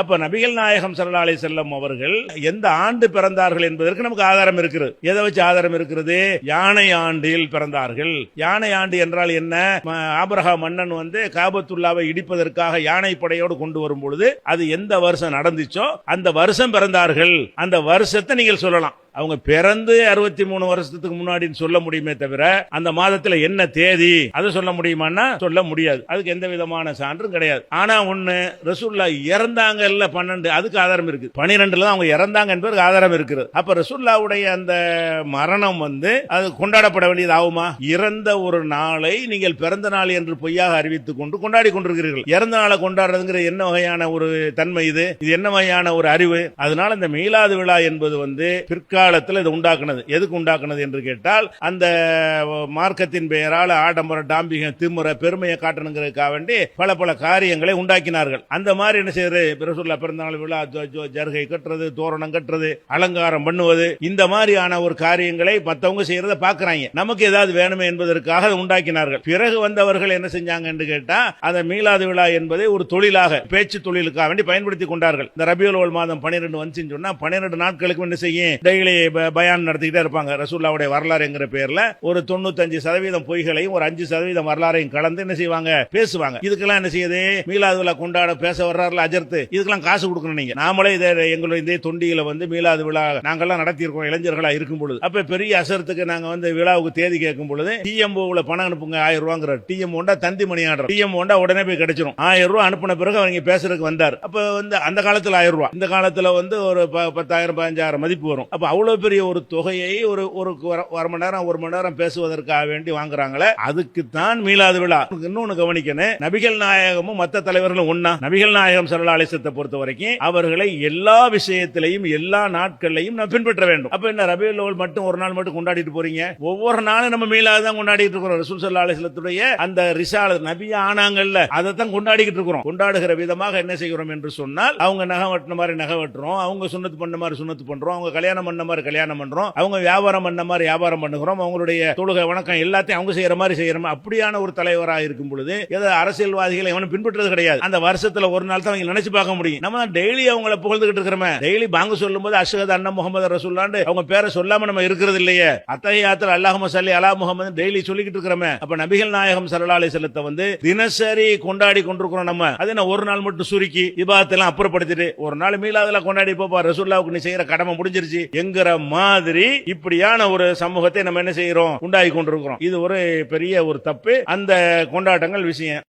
அப்ப நபிகள் நாயகம் ஸல்லல்லாஹு அலைஹி வஸல்லம் அவர்கள் எந்த ஆண்டு பிறந்தார்கள் என்பதற்கு நமக்கு ஆதாரம் இருக்கிறது. எதை வச்சு ஆதாரம் இருக்கிறது? யானை ஆண்டில் பிறந்தார்கள். யானை ஆண்டு என்றால் என்ன? ஆபிரகா மன்னன் காபத்துல்லாவை இடிப்பதற்காக யானை படையோடு கொண்டு வரும் பொழுது அது எந்த வருஷம் நடந்துச்சோ அந்த வருஷம் பிறந்தார்கள். அந்த வருஷத்தை நீங்கள் சொல்லலாம். அவங்க பிறந்து 63 வருஷத்துக்கு முன்னாடி சொல்ல முடியுமே தவிர அந்த மாதத்துல என்ன தேதி அதை சொல்ல முடியுமான்னா சொல்ல முடியாது. அதுக்கு எந்த விதமான சான்றும் கிடையாது. ஆனா ஒண்ணு, ரசூலுல்லாஹ் இறந்தாங்கல்ல 12, அதுக்கு ஆதாரம் இருக்கு. 12ல தான் அவங்க இறந்தாங்க என்பதற்கு ஆதாரம் இருக்குது. அப்ப ரசூலுல்லாஹ்வுடைய அந்த மரணம் அது கொண்டாடப்பட வேண்டியது ஆகுமா? இறந்த ஒரு நாளை நீங்கள் பிறந்த நாள் என்று பொய்யாக அறிவித்துக் கொண்டு கொண்டாடி கொண்டிருக்கிறீர்கள். இறந்த நாளை கொண்டாடுறதுங்கிற என்ன வகையான ஒரு தன்மை இது என்ன வகையான ஒரு அறிவு? அதனால இந்த மீலாது விழா என்பது பிற்கால இது உண்டாக்குனது. எதுக்கு உண்டாக்குனது என்று கேட்டால் அந்த மார்க்கத்தின் பெயரால் ஆடம்பரம், டாம்பிகம், திமுறை, பெருமையை காட்டணுங்கிறதுக்காக வேண்டி பல காரியங்களை உண்டாக்கினார்கள். அந்த மாதிரி என்ன செய்யறது? ரசூலுல்லாஹ் பிறந்தநாள் விழா, ஜர்கை கட்டுறது, தோரணம் கட்டுறது, அலங்காரம் பண்ணுவது, இந்த மாதிரியான ஒரு காரியங்களை மற்றவங்க செய்யறத பாக்குறாங்க. நமக்கு ஏதாவது வேணுமே என்பதற்காக உண்டாக்கினார்கள். பிறகு வந்தவர்கள் என்ன செஞ்சாங்க என்று கேட்டா அந்த மீலாது விழா என்பதை ஒரு தொழிலாக, பேச்சு தொழிலுக்காக வேண்டி பயன்படுத்தி கொண்டார்கள். இந்த ரபியுல் அவ்வல் மாதம் 12 வந்துச்சுன்னு சொன்னா 12 நாட்களுக்கு என்ன செய்யும்? டெய்லி பயான் நடத்திக்கிட்டே இருப்பாங்க. ரசூலுல்லாஹ்வுடைய வரலாறு என்கிற பேர்ல ஒரு 95% பொய்களையும் ஒரு 5% வரலாறையும் கலந்து என்ன செய்வாங்க? பேசுவாங்க. இதுக்கெல்லாம் என்ன செய்யுது? மீலாது விழா கொண்டாட பேச வர்றாருல அஜர்த்து, இதுக்கெல்லாம் காசு கொடுக்கணும். நீங்க நாமளே எங்களுடைய இந்த தொண்டியில மீலாது விழா நாங்கெல்லாம் நடத்தி இருக்கோம் இளைஞர்களா இருக்கும் பொழுது. அப்ப பெரிய அசரத்துக்கு நாங்க விழாவுக்கு தேதி கேட்கும் பொழுது டிஎம்ஓல பணம் அனுப்புங்க 1000 ரூபாங்கிற. டிஎம்ஓண்டா தந்தி மணி ஆடுறோம். டிஎம்ஓண்டா உடனே போய் கிடைச்சிரும். 1000 ரூபாய் அனுப்பின பிறகு அவங்க பேசுறதுக்கு வந்தார். அப்ப அந்த காலத்துல 1000 ரூபாய், இந்த காலத்துல ஒரு 10,000 15,000 மதிப்பு வரும். அப்ப அவ்வளவு பெரிய ஒரு தொகையை ஒரு 1 மணி நேரம் 1 மணி நேரம் பேசுவதற்காக வேண்டி வாங்குறாங்களே, அதுக்கு தான் மீலாது விழா. இன்னொன்னு கவனிக்கணும், நபிகள் நாயகமும் மற்ற தலைவர்களும் ஒண்ணா? நபிகள் நாயகம் ஸல்லல்லாஹு அலைஹி வஸல்லம் பொறுத்த வரைக்கும் அவர்களை எல்லா விஷயத்திலையும் எல்லா நாட்களையும் நாம் பின்பற்ற வேண்டும். அப்ப என்ன ரபியுல் அவ்வல் மட்டும் ஒரு நாள் மட்டும் கொண்டாடிட்டு போறீங்க? ஒவ்வொரு நாளும் நம்ம மீலாது தான் கொண்டாடிட்டு இருக்கிறோம். ரசூல் ஸல்லல்லாஹு அலைஹி வஸல்லத்துடைய அந்த ரிசாலத், நபியா ஆனாங்கல்ல, அதை தான் கொண்டாடிக்கிட்டு இருக்கிறோம். கொண்டாடுகிற விதமாக என்ன செய்கிறோம் என்று சொன்னால், அவங்க நகை வெட்டின மாதிரி நகை வெட்டுறோம், அவங்க சுன்னத்து பண்ண மாதிரி சுன்னத்து பண்றோம், அவங்க கல்யாணம் பண்ண மாதிரி கல்யாணம் பண்றோம், அவங்க வியாபாரம் பண்ண மாதிரி வியாபாரம் பண்ணுகிறோம், அவங்களுடைய தொழுகை வணக்கம் எல்லாத்தையும் அவங்க செய்யற மாதிரி செய்யறோம். அப்படியான ஒரு தலைவராக இருக்கும் பொழுது ஏதோ அரசியல்வாதிகளை அவனை பின்பற்றது கிடையாது. அந்த வருஷத்துல ஒரு நாள் தான் அவங்க நினைச்சு பார்க்க முடியும். நம்ம டெய்லி அவங்களை புகழ்ந்துகிட்டு இருக்கிறோமே, டெய்லி பாங்க சொல்லும் போது அஷ்ஹது அன்ன முஹம்மது ரசூலுல்லாஹ் அவங்க பேரை சொல்லாம நம்ம இருக்கிறது இல்லையே. அத்தஹியாத்துல் அல்லாஹும்ம ஸல்லி அலா முஹம்மது டெய்லி சொல்லிக்கிட்டு இருக்கிறோமே. அப்ப நபிகள் நாயகம் ஸல்லல்லாஹு அலைஹி வஸல்லத்தை தினசரி கொண்டாடி கொண்டிருக்கிறோம். நம்ம அது என்ன ஒரு நாள் மட்டும் சுருக்கி இபாதத்தெல்லாம் அப்புறப்படுத்திட்டு ஒரு நாள் மீலாதுல கொண்டாடி போப்பா, ரசூலுல்லாஹ்வுக்கு நீ செய்யற கடமை முடிஞ்சிருச்சு என்கிற மாதிரி இப்படியான ஒரு சமூகத்தை நம்ம என்ன செய்யறோம்? உண்டாகி கொண்டிருக்கிறோம். இது ஒரு பெரிய ஒரு தப்பு. அந்த கொண்டாட்டங்கள் விஷயம்